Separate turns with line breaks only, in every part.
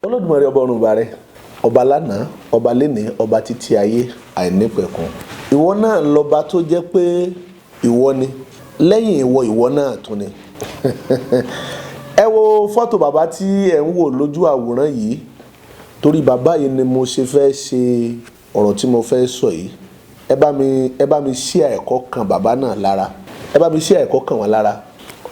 Olódùmarè ọba ọ̀run ìbà rẹ, ọba lánàá, ọba lénìí, ọba títí ayé àìnípẹ̀kun. Ìwọ náà lọba tó jẹ́ pé ìwọ ni, lẹ́yìn ìwọ náà tún ni. Ẹ wo fọ́tò bàbá tí ẹ ń wò lójú àwòrán yìí, torí bàbá yìí ni mo ṣe fẹ́ ṣe ọ̀rọ̀ tí mo fẹ́ sọ yìí. Ẹ bá mi share ẹ̀kọ́ kan bàbá náà lára, ẹ bá mi share ẹ̀kọ́ kan wọn lára.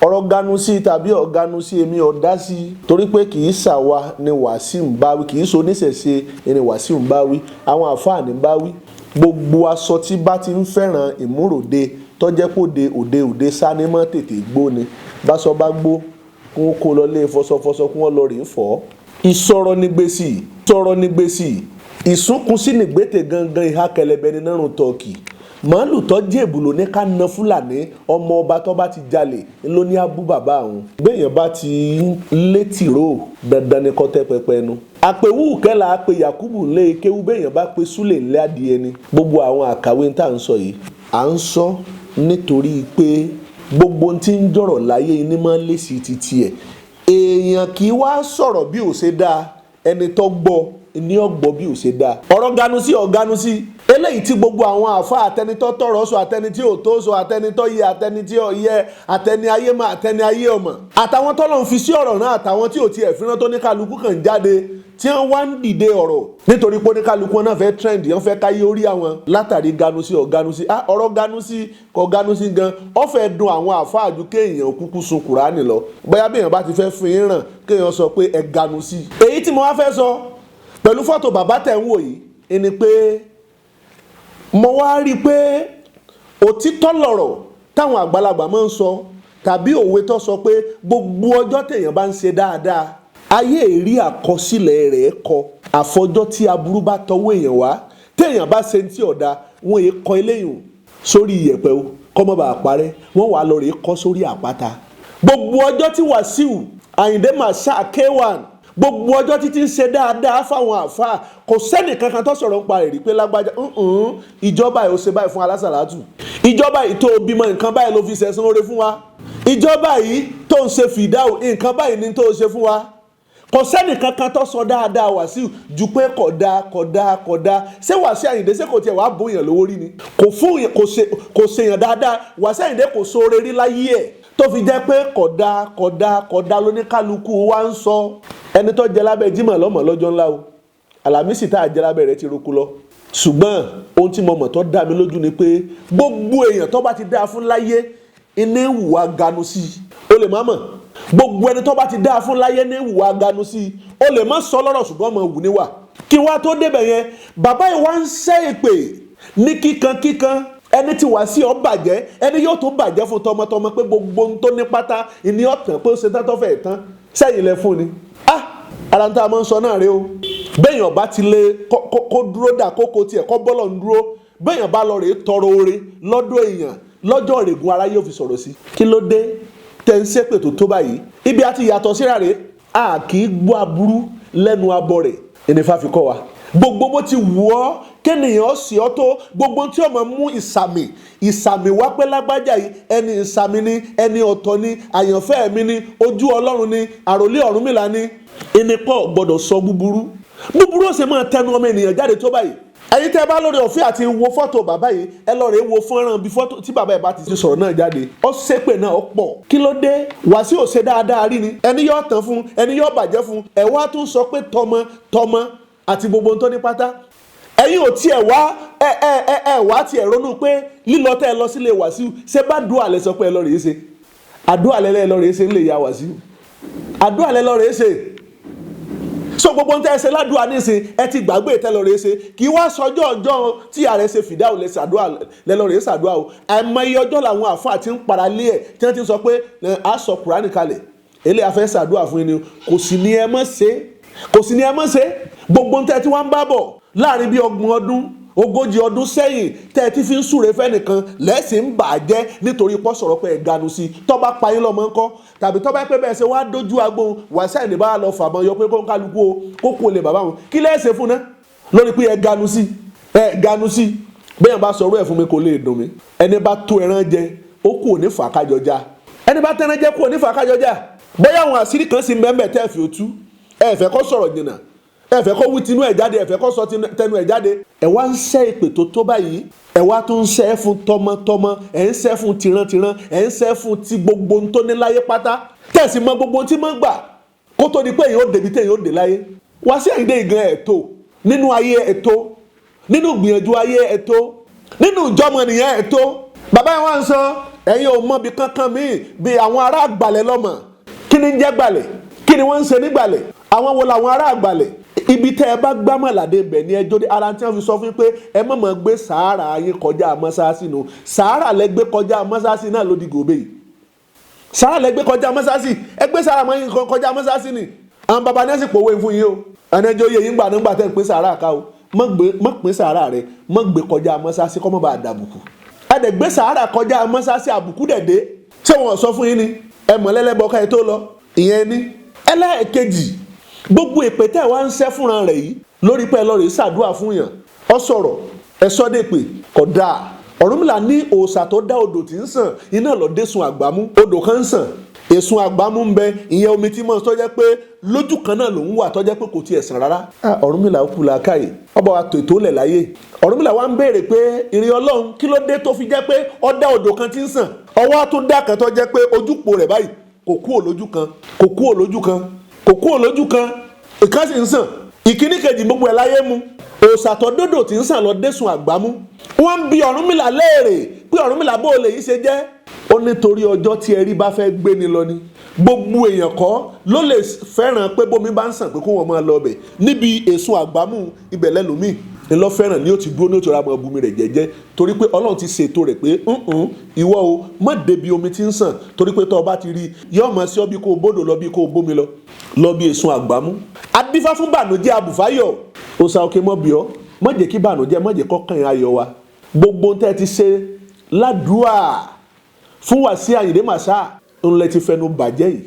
Ọ̀rọ̀ Ganu sí tàbí ọ̀ganu sí èmi ọ̀dá sí, torí pé kì í ṣàwa ni Wasiu ń bá wí, kì í ṣe oníṣẹ̀ṣe ni Wasiu ń bá wí, àwọn àfáà ní bá wí. Gbogbo aṣọ tí bá ti ń fẹ́ràn ìmúròde tọ́jẹ́ pé òde sani mọ́ tètè gbó ni, báṣọ bá gbó kí wọ́n kó lọ lé fọṣọfọṣọ kí wọ́n lọ rèé fọ́. Ìsọ̀rọ̀ ní gbèsì, ìsúnkún sí nìgbètè gangan ìhà kẹlẹbẹ ní nárùn tọ́kì. Màálù tó jẹ́ èbùlò ní ká na Fúlàní, ọmọ ọba tó bá ti jalè ló ní abú bàbá àwọn. Béèyàn bá ti létìró dandan ni kọ́ tẹ́ pẹpẹ nu. Àpèwú kẹ́la àpè Yakubu lé kéwú, béèyàn bá pe Súlè ńlẹ́ adìẹ ni. Gbogbo àwọn àkàwé tá à ń sọ yìí, à ń sọ nítorí pé gbogbo tí ń jọ̀rọ̀ láyé ní máa ń lé sí títí ẹ̀. Èèyàn kì í wá sọ̀rọ̀ bí ò ṣe dáa, ẹni tó gbọ́ ní ọgbọ́ bí ò ṣe dáa. Ọ̀rọ̀ Ganu sí ọ̀ganu sí eléyìí tí gbogbo àwọn àfa àtẹnitọ́ tọrọ sọ, àtẹni tí ò tó sọ, àtẹnitọ́ yẹ, àtẹni tí ò yẹ, àtẹni ayé mà, àtẹni ayé ọmọ, àtàwọn tọ́lọ̀ ń fi sí ọ̀rọ̀ náà, àtàwọn tí ò tiẹ̀ fíràn tó ní kálukú kàn jáde tí wọ́n wá ń dìde ọ̀rọ̀ nítorí pé ní kálukú náà fẹ́ trend, wọ́n fẹ́ káyé orí àwọn látàrí Ganu sí ọ̀ganu sí. Ọ̀rọ̀ Ganu sí kọ̀ganu sí gan ó fẹ́ dùn àwọn àfa àjù kéèyàn kúkú sun Kùránì lọ. Bóyá béèyàn bá ti fẹ́ fi ń ràn kéèyàn sọ pé ẹ Ganu sí. Èyí tí mo wá fẹ́ sọ pẹ̀lú fọ́tò bàbá tẹ̀ ń wò yìí ni pé mo wá rí i pé òtítọ́ lọ̀rọ̀ táwọn àgbàlagbà máa ń sọ, tàbí òwe tó sọ pé gbogbo ọjọ́ téèyàn bá ń ṣe dáadáa ayé èrí àkọsílẹ̀ rẹ̀ kọ, àfọjọ́ tí aburú bá tọwọ́ èèyàn wá téèyàn bá ṣe tí ọ̀dà wọn èé kọ eléyìí sórí iyẹ̀pẹ̀ o kọ́mọ́ bá parẹ́, wọ́n wà lọ rèé kọ́ sórí àpáta. Gbogbo ọjọ́ tí Wasiu Ayinde Marshal K1 gbogbo ọjọ́ títí ń ṣe dáadáa fáwọn àfáà, kò sẹ́nì kankan tó sọ̀rọ̀ ń pa èrè pé lágbájá ìjọba yìí ó ṣe báyìí fún alásàlátù, ìjọba yìí tó bímọ nǹkan báyìí ló fi ṣẹ̀san oore fún wa, ìjọba yìí tó ń ṣe fìdáù nǹkan báyìí ní tó ṣe fún wa. Kò sẹ́nì kankan tó sọ dáadáa Wasiu ju pé kódà. Ṣé Wasiu Ayinde ṣé kò tiẹ̀ wá bóyàn lówó rí ni? Kò ṣèyàn dáadáa. Wasiu Ayinde kò sóore rí láyé ẹ̀ tó fi jẹ́ pé kódà lóníkálukú wa ń sọ. Ẹni tó jẹ lábẹ́ Jímọ̀ lọ́mọ lọ́jọ́ ńlá o, Àlàmísì tá a jẹ lábẹ́ rẹ̀ ti roku lọ. Ṣùgbọ́n ohun tí mo mọ̀ tó dá mi lójú ni pé gbogbo èèyàn tó bá ti dáa fún láyé iná ìwà Ganu sí i. O lè má mọ̀, gbogbo ẹni tó bá ti dáa fún láyé ní ìwà Ganu sí i. O lè má sọ lọ́rọ̀ ṣùgbọ́n mo wù níwà. Kí wá tó débẹ̀ yẹn, bàbá yìí wá ń ṣẹ́ èpè ní kíkan. Ẹni tí Wasiu bàjẹ́, ẹni yóò tó bàjẹ́ fún tọmọtọmọ pé gbogbo ohun tó ní pátá ìní ọ̀tàn pé ó ṣe tán tó fẹ́ tán sẹ́yìn lẹ fún ni. Ara ń tá a máa ń sọ náà rèé o. Béèyàn bá ti lè kó dúró dà kókó tiẹ̀ kọ́ bọ́lọ̀ ń dúró, béèyàn bá lọ rèé tọrọ oore lọ́dọ̀ èèyàn lọ́jọ́ ìrègùn ara yóò fi sọ̀rọ̀ sí. Kí ló dé tẹ́ ń ṣépè tó báyìí? Ibi àti yàtọ̀ síra rèé, a kì í gbọ́ aburú lẹ́nu abọ́ rẹ̀ ìnífà fi kọ́ wa. Gbogbo bó ti wù ọ́ kéèyàn sì ọ́ tó, gbogbo tí ó máa mú ìsàmì wá pé lágbájá yìí ẹni ìsàmì ni, ẹni ọ̀tọ̀ ni, àyànfẹ́ mi ni, ojú Ọlọ́run ni, àròlé Ọ̀rúnmìlà ni. Ìnípọ̀ gbọ́dọ̀ sọ búburú ó ṣe máa tẹnu ọmọ ènìyàn jáde tó báyìí. Ẹ̀yin tẹ́ bá lórí ọ̀fẹ́ àti wo fọ́tò bàbá yìí, ẹ lọ rèé wo fọ́nrán bí fọ́tò tí bàbá yìí bá ti sọ̀rọ̀ náà jáde. Ó ṣépè náà ó pọ̀. Kí ló dé? Wasiu ṣe dáadáa rí ni, ẹni yóò tán fún, ẹni yóò bàjẹ́ fún, ẹ wá tún sọ pé tọmọ àti gbogbo ohun tó ní pátá. Ẹ̀yin ò tiẹ̀ wá tiẹ̀ ronú pé lílọ tẹ́ ẹ lọ sílé Wasiu ṣe bá dùn àlẹ́ sọ pé ẹ lọ rèé ṣe. Àdúrà lẹ́lẹ́ lọ rèé ṣe ńlẹ̀ ya Wasiu. Àdúrà lẹ́ lọ rèé ṣe. So gbogbo ń tẹ́ ẹ ṣe ládùúgbò nísìn ẹ ti gbàgbé ìtẹ́lọ rèé ṣe, kì í wá sọjọ́ ọjọ́ tí ààrẹ ṣe fìdáwò lẹ ṣàdúrà lẹ́lọ rèé ṣàdúrà o. Àìmọye ọjọ́ làwọn àfáà ti ń paralé ẹ̀ tí wọ́n ti sọ pé a sọ Kùránì kalẹ̀ èlé afẹ́ ṣàdúrà fún yín, kò sì ní ẹ mọ̀ ṣe. Gbogbo ń tẹ́ tí wọ́n ń bá bọ̀ láàrin bí 40 ọdún sẹ́yìn tẹ́ ẹ ti fi ń súre fẹ́nìkan lẹ́sìn ń bàjẹ́ nítorí pọ́ sọ̀rọ̀ pé ẹ Ganu sí tó bá payín lọ́mọ ńkọ́, tàbí tó bá pẹ́ bẹ́ẹ̀ ṣe wá dójú agbóhun Wasiu Ayinde bá lọ fàmọ́ yọ pé kó ń kálukú o kó kó lè bàbá wọn. Kí lẹ́ẹ̀ṣẹ̀ fún ná lórí pé ẹ Ganu sí bẹ́ẹ̀ bá sọ̀rọ̀ ẹ̀ fún mi kò lè dùn mí. Ẹni bá tó ẹran jẹ ó kù ní fàákájọjá, ẹni bá tẹ́ran jẹ kù ní fàákájọjá. Bóyá àwọn àṣírí kan sì mẹ́mẹ́ tẹ́ fi òtú ẹ fẹ́ kó sọ̀rọ̀ jìnnà, ẹ fẹ́ kó wí tinú ẹ̀ jáde, ẹ fẹ́ kó sọ tẹnu ẹ̀ jáde. ẹ wá ń ṣẹ́ ìpè tó báyìí, ẹ wá tún ń ṣẹ́ fún tọmọtọmọ, ẹ ń ṣẹ́ fún tìrantìran, ẹ ń ṣẹ́ fún ti gbogbo ohun tó ní láyé pátá, tẹ̀sí mọ gbogbo ohun tí mọ́ gbà kó tó di pé èyí ó débi tẹ̀ èyí ó dé láyé. Wasiu Ayinde ìgan ẹ̀tọ́ nínú ayé ẹ̀tọ́, nínú gbìyànjú ayé ẹ̀tọ́, nínú ìjọmọ̀nìyàn ẹ̀tọ́. Bàbá yẹn wá ń sọ ẹ̀yin ò mọ bí kankan míì bí àwọn ará Ìgbàlẹ̀ lọ́mọ. Kí ni ń jẹ́ Ìgbàlẹ̀? Kí ni wọ́n ń ṣe ní Ìgbàlẹ̀? Àwọn wo làwọn ará Ìgbàlẹ̀? Ibi tẹ́ ẹ bá gbámọ̀ làdé bẹ̀ ní ẹjọ́ dé. Ara tí wọ́n fi sọ fún pé ẹ má máa gbé sàárà yín kọjá mọ́sáàsì nù. Sàárà lẹ gbé kọjá mọ́sáàsì náà ló di gòbè yìí. Sàárà lẹ gbé kọjá mọ́sáàsì, ẹ gbé sàárà mọ́ yín kọjá mọ́sáàsì ni. Àwọn baba ní ẹ̀sìn pòwe fún yín o. Ẹni ẹjọ́ yẹ yín gbà nígbà tẹ́ ń pín sàárà ká o. Mọ́ pín sàárà rẹ, mọ́ gbé kọjá mọ́sáàsì kọ́ mọ́ bá dàbùkù. Ẹ dẹ̀ gbé sàárà kọjá mọ́sáàsì àbùkù dẹ̀dẹ̀. Ṣé wọ́n sọ fún yín ni? Ẹ mọ̀ lẹ́lẹ́bọ̀ ká ẹ tó lọ. Ìyẹn ni. Ẹlẹ́ẹ̀kejì, gbogbo èpè tẹ́ wá ń ṣẹ́ fúnra rẹ̀ yìí lórí pé lọ́rẹ̀ ṣàdúrà fún yàn. Ọ sọ̀rọ̀, ẹ sọ́ dé pé kò dáa. Ọ̀rúnmìlà ní òòṣà tó dá odò tí ń sàn, iná lọ dẹ́sun àgbámú. Odò kan ń sàn, èsùn àgbámú ń bẹ, ìyẹn omi tí mọ̀ tó jẹ́ pé lójú kan náà lòún wà tó jẹ́ pé kò tiẹ̀ sàn rárá. Ọ̀rúnmìlà kú làákàyè, ọba wa tó ètò lẹ̀ láyé. Ọ̀rúnmìlà wa ń béèrè pé ìrìn Ọlọ́run kí ló dé tó fi jẹ́ pé ó dá odò kan tí ń sàn, ọwọ́ tó dá kan tó jẹ́ pé ojúpò rẹ̀ báyìí kò kúrò lójú kan, kò kúrò lójú kan, kò kúrò lójú kan, ìkan sì ń sàn, ìkíní kejì gbogbo ẹ̀ láyé mu. Òòṣà tó dódò tí ń sàn lọ dẹ́sun àgbámú. Wọ́n ń bi Ọ̀rúnmìlà léèrè pé Ọ̀rúnmìlà bó lè yí ṣe jẹ́. Ó nítorí ọjọ́ tí ẹrí bá fẹ́ gbé ni lọ ni. Gbogbo èèyàn kọ́ ló lè fẹ́ràn pé bómi bá ń sàn pé kó wọ́n máa lọ bẹ̀. Níbi èsùn àgbámú ibẹ̀ lẹ́lòmíì ni lọ́ fẹ́ràn ni ó ti dúró ní òtún ramọ̀ bumi rẹ̀ jẹ́jẹ́ torí pé Ọlọ́run ti ṣètò rẹ̀ pé ìwọ o má débi omi tí ń sàn torí pé tọ́ ọ bá ti rí yóò máa sí ọ bí kò bódò lọ bí kò bómi lọ bí èsùn àgbámú. Adífá fún bànújẹ́ abùfáyọ̀ òòṣà òkè mọ́ bí ọ́ má jẹ́ kí bànújẹ́ má jẹ́ kọ́kàn ayọ̀ wa. Gbogbo tẹ́ ti ṣe ládùúà fún Wasiu Ayinde màsá ńlẹ̀ ti fẹnu bàjẹ́ yìí.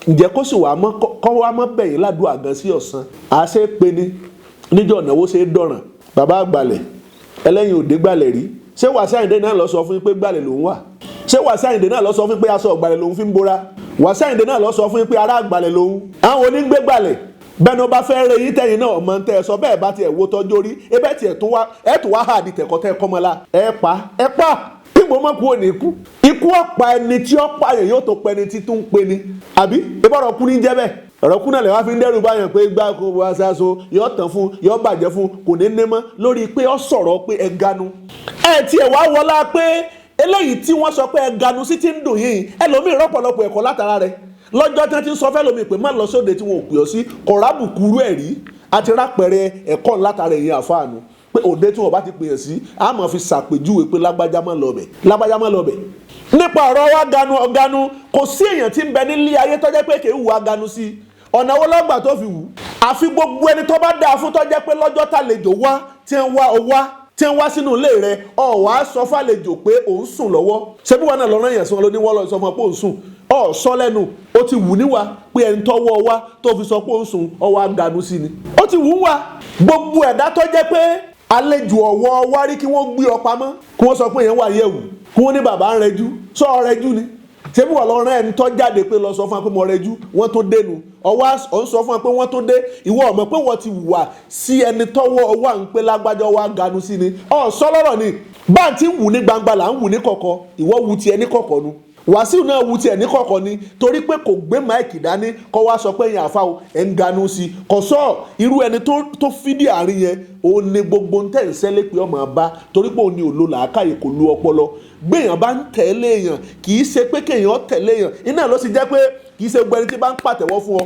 Ǹjẹ́ kó sì wá mọ́ kọ́ wá mọ́ bẹ̀yìn ládùúà gan sí ọ̀sán. Àṣẹ pe ni níjọ́ ìnáwó ṣe é dọ̀ràn. Bàbá Ìgbàlẹ̀ ẹlẹ́yin òde Ìgbàlẹ̀ rí. Ṣé Wasiu Ayinde náà lọ sọ fún yín pé Ìgbàlẹ̀ lòún wà? Ṣé Wasiu Ayinde náà lọ sọ fún yín pé aṣọ Ìgbàlẹ̀ lòún fi ń bora? Wasiu Ayinde náà lọ sọ fún yín pé ará Ìgbàlẹ̀ lòún. Àwọn onígbé Ìgbàlẹ̀ bẹ́ẹ̀ni ó bá fẹ́ rẹ yín tẹ̀yìn náà ọmọ ń tẹ́ ẹ sọ bẹ́ẹ̀ bá tiẹ̀ wo tọ́jú orí ebẹ́ tiẹ̀ tún wá hà ní tẹ̀kọ́ tẹ́ kọ́mọlá ẹ pa ìgbò mọ́ kú òní ikú ọ̀pá ẹni tí ó pààyàn yóò tó pẹni tí tún ń pe ni àbí ìbọ̀rọ̀ kú ní jẹ́ bẹ́ẹ̀ ọ̀rọ̀ kú náà lè wá fi ń dẹ́rù báyàn pé gbá kó wá sáso yọ tàn fún yọ bàjẹ́ fún kò ní ní mọ́ lórí pé ó sọ̀rọ̀ pé ẹ Ganu ẹ tiẹ̀ wá wọlá pé eléyìí tí wọ́n sọ pé ẹ Ganu sí ti ń dùn yìí ẹlòmíì rọ́pọ̀lọpọ̀ ẹ̀kọ́ látara rẹ̀ lọ́jọ́ tí wọ́n ti ń sọ fẹ́ lómi pé má lọ sóde tí wọn ò pè ọ́ sí kọ̀rábù kúrú ẹ̀ rí àti rápẹ̀rẹ̀ ẹ̀kọ́ látara ẹ̀yìn àfáànù pé òde tí wọn bá ti pè é sí a máa fi ṣàpèjúwe pé lágbájá má lọ bẹ̀. nípa ọ̀rọ̀ wa Ganu kò sí èèyàn tí ń bẹ nílé ayé tó jẹ́ pé kì í wù á Ganu sí ọ̀nà owó lọ́gbà tó fi wù àfi gbogbo ẹni tó bá dáa fún tó jẹ́ pé lọ́jọ́ tàlejò wá tí ń wá sínú ilé rẹ̀ wá sọ fàlejò pé òun sùn lọ́wọ́ ṣebí wọn náà lọ́rọ̀ yẹn sí wọn ló ní wọ́n lọ sọ fún ọ pé òun sùn sọ lẹ́nu ó ti wù níwà pé ẹni tọ́wọ́ wá tó fi sọ pé òun sùn ọwọ́ Ganu sí ni ó ti wù wá gbogbo ẹ̀dá tó jẹ́ pé àlejò ọ̀wọ́ wá rí kí wọ́n gbé ọ pamọ́ kí wọ́n sọ pé èèyàn wà yẹ̀wù kí wọ́n ní bàbá ń rẹjú sọ ọ rẹjú ni ṣebí wọ́n lọ rán ẹni tó jáde pé lọ sọ fún wa pé mo rẹjú wọ́n tó dénú ọwọ́ ọ̀ ń sọ fún wa pé wọ́n tó dé ìwọ ọ̀mọ̀ pé wọ́n ti wà sí ẹni tọ́wọ́ ọwọ́ à ń pé lágbájá wá Ganu sí ni sọ lọ́rọ̀ ni bá ń ti wù ní gbangba là ń wù ní kọ̀kọ̀ ìwọ wù tiẹ̀ ní kọ̀kọ̀ nu Wasiu náà wù tiẹ̀ ní kọ̀kọ̀ ni torí pé kò gbé máìkì dání kọ́ wá sọ pé èèyàn àfa ẹ̀ ń Ganu sí kò sọ irú ẹni tó fídí àárín yẹn òun ni gbogbo ń tẹ̀ ń sẹ́lẹ̀ pé ọmọ bá torí pé òun ni òun làákàyè kò lu ọpọlọ gbéyàn bá ń tẹ̀lé èèyàn kì í ṣe pé kéèyàn tẹ̀lé èèyàn iná ló sì jẹ́ pé kì í ṣe gbogbo ẹni tí bá ń pàtẹ́wọ́ fún ọ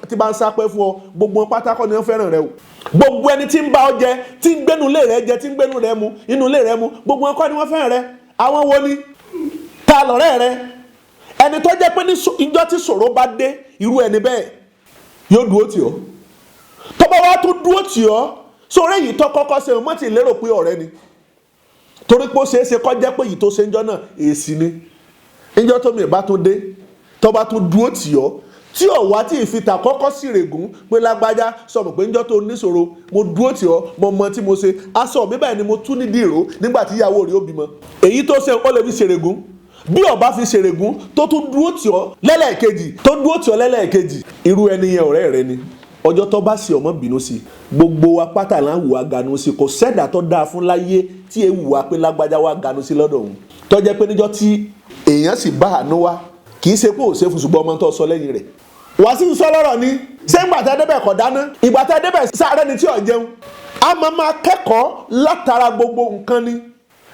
tí bá ń sápẹ́ fún ọ gbogbo pátákọ́ ni wọ́n fẹ́ràn rẹ o gbogbo ẹni tí ń bá ọ jẹ tí ń gbénu ilé rẹ jẹ tí ń gbénu rẹ mu inú ilé rẹ mu gbogbo wọn kọ́ ni wọ́n fẹ́ràn rẹ àwọn wo ni ta lọ̀rẹ́ rẹ ẹni tó jẹ́ pé ní ìjọ́ tí ṣòro bá dé irú ẹni bẹ́ẹ̀ yóò dúró tì ọ́ tó bá wá tó dúró tì ọ́ sórí èyí tó kọ́kọ́ ṣe mọ́ ti lérò pé ọ̀rẹ́ ni torí pé ó ṣeé ṣe kó jẹ́ pé èyí tó ṣe ń jọ́ náà èsì ni ìjọ́ tó mi bá tó dé tó bá tó dúró tì ọ́ tí ọ̀wá tí ìfita kọ́kọ́ sì règùn pé lágbájá sọ̀rọ̀ pé níjọ́ tó níṣòro mo dúró tì ọ́ mo mọ tí mo ṣe aṣọ mi báyìí ni mo tú nídìí ìró nígbà tí ìyàwó rẹ̀ ó bímọ èyí tó ṣe ó lè fi ṣèrègùn bí ọba fi ṣèrègùn tó tún dúró tì ọ́ lẹ́lẹ́ẹ̀kejì irú ẹni yẹn ọ̀rẹ́ rẹ ni ọjọ́ tó bá sí ọmọ bínú sí gbogbo wa pátá là ń hùwà Ganu sí kò sẹ́dà tó dáa fún láyé tí èyí hùwà pé lágbájá wa Ganu sí lọ́dọ̀ òun tó jẹ́ pé níjọ́ tí èèyàn sì bá àánú wa kì í ṣe pé òṣèfù ṣùgbọ́n ọmọ tó sọ lẹ́yìn rẹ̀ Wasiu sọ lọ́rọ̀ ni ṣé ìgbà tá a débẹ̀ kọ̀ dáná ìgbà tá a débẹ̀ sáré ni tí ò jẹun a máa kẹ́kọ̀ọ́ látara gbogbo nǹkan ni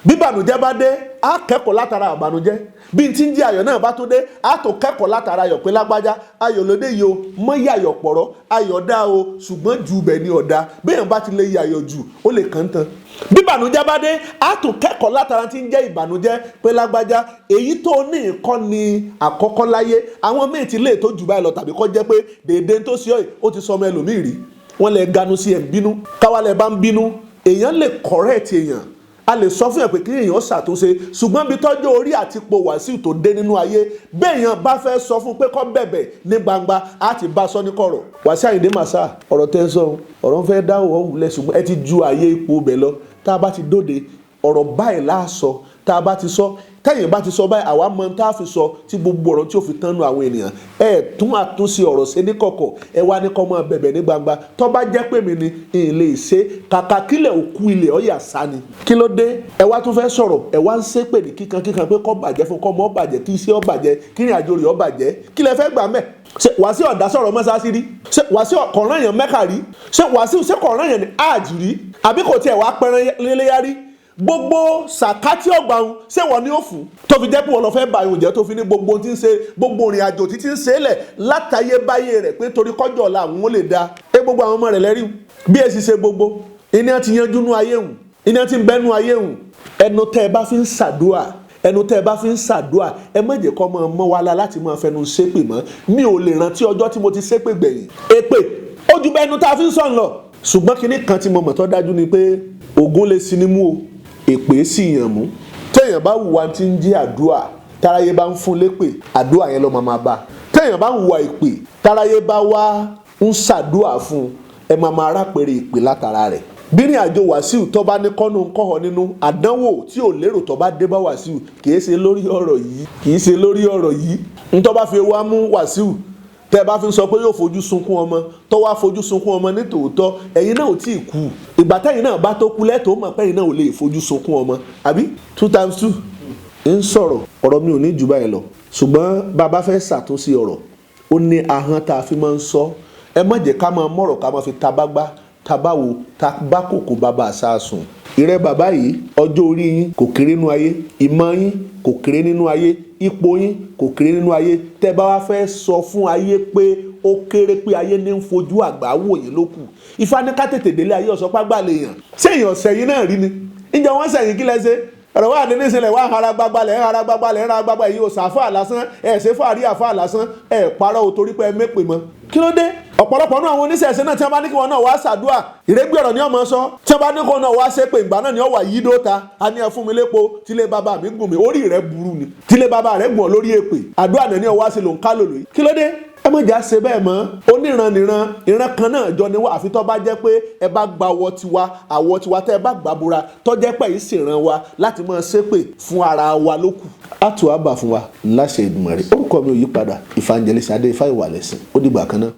bí ìbànújẹ́ bá dé a kẹ́kọ̀ọ́ látara ìbànújẹ́ bí n ti ń jẹ́ ayọ̀ náà bá tó dé a tó kẹ́kọ̀ọ́ látara ayọ̀ pé lágbájá ayọ̀ lóde yìí o mọ́ yí ayọ̀ pọ̀rọ̀ ayọ̀ dá o ṣùgbọ́n ju bẹ̀ ni ọ̀dà béèyàn bá ti lè yí ayọ̀ jù ó lè kàn tán bí ìbànújẹ́ bá dé a tó kẹ́kọ̀ọ́ látara tí ń jẹ́ ìbànújẹ́ pé lágbájá èyí tó ní nǹkan ni àkọ́kọ́ láyé àwọn míì ti lè tó jù báyìí lọ tàbí kọ́ jẹ́ pé dèédé tó ṣe ó ti sọmọ ẹlòmíì rí wọ́n lè Ganu sí ẹ̀ ń bínú káwálẹ̀ bá ń bínú èèyàn lè correct èèyàn a lè sọ fún ẹ pé kí èèyàn ṣàtúnṣe ṣùgbọ́n bí tọ́jú orí àti ipò Wasiu tó dé nínú ayé béèyàn bá fẹ́ sọ fún pé kó bẹ̀bẹ̀ ní gbangba á ti bá sọ ní kọ̀rọ̀ Wasiu Ayinde màsà ọ̀rọ̀ tẹ́ ń sọ ọ̀rọ̀ ń fẹ́ dá òwò wulẹ̀ ṣùgbọ́n ẹ ti ju àyè ipò bẹ̀ lọ tá a bá ti dóde ọ̀rọ̀ báyìí láàsọ tá a bá ti sọ tẹ́yìn bá ti sọ báyìí àwa mọ tá a fi sọ tí gbogbo ọ̀rọ̀ tí ó fi tán nu àwọn ènìyàn ẹ tún àtúnṣe ọ̀rọ̀ ṣe ní kọ̀kọ̀ ẹ wá ní kọ́ mọ́ bẹ̀bẹ̀ ní gbangba tó bá jẹ́ pé mi ni ilé ṣe kàkà kílẹ̀ òkú ilẹ̀ ọ̀yà sá ni kí ló dé ẹ wá tún fẹ́ sọ̀rọ̀ ẹ wá ń ṣépè ní kíkan pé kọ́ bàjẹ́ fún kọ́ mọ́ bàjẹ́ kí iṣẹ́ ọ bàjẹ́ kí ìrìn àjò rẹ̀ ọ bàjẹ́ kí lẹ fẹ́ gbà mẹ́ ṣe Wasiu ọ̀dà sọ̀rọ̀ mọ́sáàsì rí ṣe Wasiu kọ̀ọ̀rán èèyàn Mẹ́kà rí ṣe Wasiu ṣe kọ̀ọ̀rán èèyàn ní áàjì rí àbí kò tiẹ̀ wá pẹran léléyà rí gbogbo sàkátì ọgbàun ṣé wọn ni ó fún tó fi jẹ́ pé wọn lọ fẹ́ bá ìhùn jẹ́ tó fi ní gbogbo tí ń ṣe gbogbo ìrìn àjò tí ń ṣe lẹ̀ látayébáyé rẹ̀ pé torí kọjọ́ ọ̀la àwọn ó lè da ẹ gbogbo àwọn ọmọ rẹ̀ lẹ́rìí bí èsì ṣe gbogbo iná ti yanjú nú ayé hùn iná ti ń bẹ́nu ayé hùn ẹnu tẹ́ ẹ bá fi ń ṣàdúà ẹnu tẹ́ ẹ bá fi ń ṣàdúà ẹ má jẹ́ kó máa mọ́ wa la láti máa fẹnu ṣépè mọ́ mi ò lè rántí ọjọ́ tí mo ti ṣépè gbẹ̀yìn èpè ó ju bẹ́ẹ̀ nu tá a fi ń sọ̀n lọ ṣùgbọ́n kinní kan tí mo mọ̀ tó dájú ni pé ògún lè sinimú o èpè sì yàn mú téèyàn bá hùwà tí ń jẹ́ àdúà táráyé bá ń fún lépè àdúà yẹn ló máa bá téèyàn bá hùwà èpè táráyé bá wá ń ṣàdúà fún ẹ máa rápẹrẹ èpè látara rẹ̀ bírin àjò Wasiu tó bá ní kọ́nù ń kọ́họ nínú àdánwò tí ò lérò tó bá dé bá Wasiu kìí ṣe lórí ọ̀rọ̀ yìí ń tó bá fi wá mú Wasiu tẹ́ bá fi sọ pé yóò fojú sunkún ọmọ tó wá fojú sunkún ọmọ ní tòótọ́ ẹ̀yin náà ò tí ì kú ìgbà tẹ́yin náà bá tó kú lẹ́tọ̀ọ́ mọ̀ pé ẹ̀yin náà ò lè fojú sunkún ọmọ àbí 2 times 2 ń sọ̀rọ̀ ọ̀rọ̀ mi ò ní jù báyìí lọ ṣùgbọ́n bàbá fẹ́ ṣàtúnṣe ọ̀rọ̀ ó ní ahọ́n tá a fi máa ń sọ ẹ má jẹ́ ká máa mọ̀rọ̀ ká máa fi tabagbá tabawo tabakoko bàbá àṣàsùn ìrẹ́ bàbá yìí ọjọ́ orí yín kò kéré nínú ayé ìmọ̀ yín kò kéré nínú ayé ipò yín kò kéré nínú ayé tẹ́ bá wá fẹ́ sọ fún ayé pé ó kéré pé ayé ní ń fojú àgbà wò yín lókù Ifá ní ká tètè délé ayé ọ̀sọ́ pàgbà lè yàn ṣé èèyàn sẹ́yìn náà rí ni ìjọ wọn sẹ́yìn kí lẹ́sẹ̀ ọ̀rọ̀ wà nínú ìṣẹ̀lẹ̀ wà hara gbagbalẹ̀ yìí ò sàfà lásán ẹ̀ ṣe fàárí àfà lásán ẹ̀ parọ́ ò torí pé ẹ mẹ́pè mọ́ kí ló dé ọ̀pọ̀lọpọ̀ náà àwọn oníṣẹ̀ṣẹ̀ náà tí wọ́n bá ní kí wọ́n náà wá ṣàdúà ìrégbé ọ̀rọ̀ ni ọmọ sọ tí wọ́n bá ní kí wọ́n náà wá ṣépè ìgbà náà ni ó wà yí dóta a ní ẹ fún mi lépo tílé bàbá mi gùn mí orí rẹ̀ burú ni tílé bàbá rẹ̀ gùn ọ lórí èpè àdúrà náà ni ọwá sí ló ń ká lòlò yìí kí ló dé ẹ má jà ṣe bẹ́ẹ̀ mọ́ oníranìran ìran kan náà jọ ni wá àfi tó bá jẹ́ pé ẹ bá gba àwọ̀ tiwa tẹ́ ẹ bá gbà búra tó jẹ́ pé yìí sì ràn wá láti máa ṣépè fún ara wa lókù àtúwà bà fún wa láṣẹ Èdùmàrè orúkọ mi ò yí padà Evangelist Adé Ifá Ìwàlẹ̀sìn ó dìgbà kan náà.